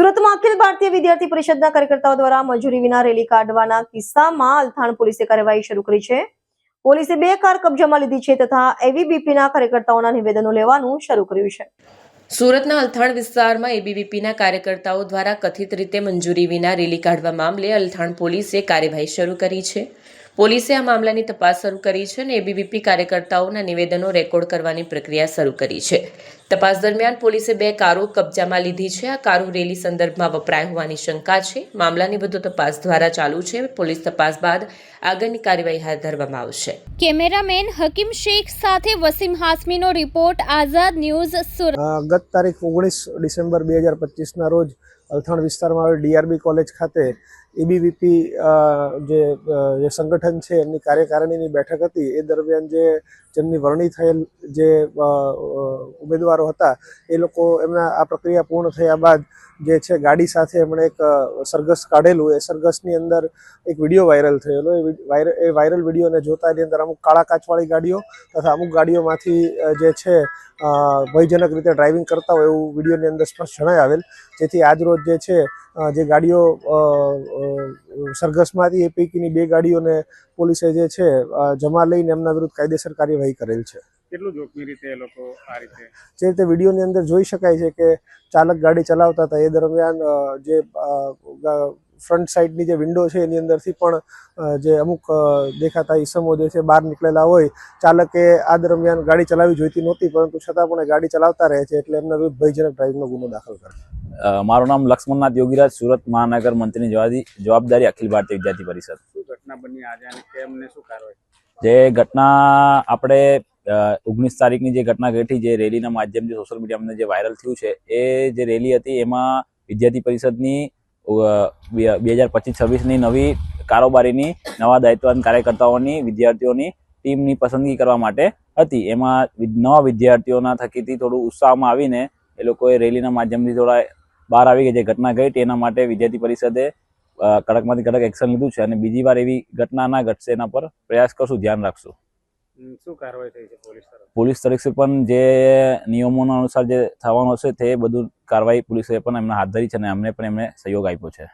સુરતમાં અખિલ ભારતીય વિદ્યાર્થી પરિષદના કાર્યકર્તાઓ દ્વારા મજૂરી વિના રેલી કાઢવાના કિસ્સામાં અલથાણ પોલીસે કાર્યવાહી શરૂ કરી છે. પોલીસે 2 કાર કબજામાં લીધી છે તથા એબીવીપીના કાર્યકર્તાઓના નિવેદનો લેવાનું શરૂ કર્યું છે. સુરતના અલથાણ વિસ્તારમાં એબીવીપીના કાર્યકર્તાઓ દ્વારા કથિત રીતે મંજૂરી વિના રેલી કાઢવા મામલે અલથાણ પોલીસે કાર્યવાહી શરૂ કરી છે. પોલીસે આ મામલાની તપાસ શરૂ કરી છે અને એબીવીપી કાર્યકર્તાઓના નિવેદનો રેકોર્ડ કરવાની પ્રક્રિયા શરૂ કરી છે. તપાસ દરમિયાન પોલીસે 2 કારો કબજામાં લીધી છે. આ કારો રેલી સંદર્ભમાં વપરાય હોવાની શંકા છે. મામલાની વધુ તપાસ દ્વારા ચાલુ છે. પોલીસ તપાસ બાદ આગળની કાર્યવાહી હાથ ધરવામાં આવશે. કેમેરામેન હકીમ શેખ સાથે વસીમ હાસમીનો રિપોર્ટ, આઝાદ ન્યૂઝ, સુરત. ગત તારીખ 19 ડિસેમ્બર 2025ના રોજ અલથાણ વિસ્તારમાં આવેલ ડીઆરબી કોલેજ ખાતે એબીવીપી જે સંગઠન છે એમની કાર્યકારિણીની બેઠક હતી. એ દરમિયાન જેમની વરણી થયેલ જે ઉમેદવારો હતા એ લોકો એમના આ પ્રક્રિયા પૂર્ણ થયા બાદ જે છે ગાડી સાથે એમણે એક સરઘસ કાઢેલું. એ સરઘસની અંદર એક વિડીયો વાયરલ થયેલો. એ વાયરલ વિડીયોને જોતા એની અંદર અમુક કાળા કાચવાળી ગાડીઓ તથા અમુક ગાડીઓમાંથી જે છે ભયજનક રીતે ડ્રાઇવિંગ કરતા હોય એવું વિડીયોની અંદર સ્પષ્ટ જણાઈ આવેલ. જેથી આજરોજ જે છે જે ગાડીઓ સરઘસમાંથી એ પૈકીની 2 ગાડીઓને પોલીસે જે છે જમા લઈને એમના વિરુદ્ધ કાયદેસર કાર્યવાહી કરેલ છે. કેટલું જોખમી રીતે એ લોકો આ રીતે જે રીતે વિડીયોની અંદર જોઈ શકાય છે કે ચાલક ગાડી ચલાવતા હતા એ દરમિયાન જે ફ્રન્ટ સાઈડની જે વિન્ડો છે એની અંદરથી પણ જે અમુક દેખાતા ઈસમો જે છે બહાર નીકળેલા હોય. ચાલકે આ દરમિયાન ગાડી ચલાવવી જોઈતી નહોતી પરંતુ છતાં પણ ગાડી ચલાવતા રહે છે એટલે એમના વિરુદ્ધ ભયજનક ડ્રાઇવિંગનો ગુનો દાખલ કરે. મારું નામ લક્ષ્મણનાથ યોગીરાજ, સુરત મહાનગર મંત્રીની જવાબદારી અખિલ ભારતીય વિદ્યાર્થી પરિષદ. શું ઘટના બની આજે અને કેમને શું કાર્યવાહી? જે ઘટના આપણે 19 તારીખની જે ઘટના ઘટી, જે રેલીના માધ્યમથી સોશિયલ મીડિયામાં જે વાયરલ થયું છે, એ જે રેલી હતી એમાં વિદ્યાર્થી પરિષદની 2025-26ની નવી કારોબારીની નવા દાયિત્વવાન કાર્યકર્તાઓની વિદ્યાર્થીઓની ટીમની પસંદગી કરવા માટે હતી. એમાં નવા વિદ્યાર્થીઓના થકીથી થોડું ઉત્સાહમાં આવીને એ લોકોએ રેલીના માધ્યમથી થોડા બહાર આવી ગઈ જે ઘટના ઘટી. એના માટે વિદ્યાર્થી પરિષદે કડકમાંથી કડક એક્શન લીધું છે અને બીજી વાર એવી ઘટના ના ઘટશે એના પર પ્રયાસ કરશું, ધ્યાન રાખશું. શું કાર્યવાહી થઈ છે પોલીસ તરફથી પણ જે નિયમોના અનુસાર જે થવાનું હશે તે બધું કાર્યવાહી પોલીસે પણ એમને હાથ ધરી છે અને અમને પણ એમને સહયોગ આપ્યો છે.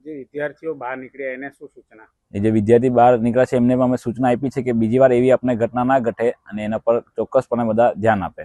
જે વિદ્યાર્થીઓ બહાર નીકળ્યા એને શું સૂચના? જે વિદ્યાર્થી બહાર નીકળ્યા છે એમને પણ અમે સૂચના આપી છે કે બીજી વાર એવી આપણે ઘટના ના ઘટે અને એના પર ચોક્કસપણે બધા ધ્યાન આપે.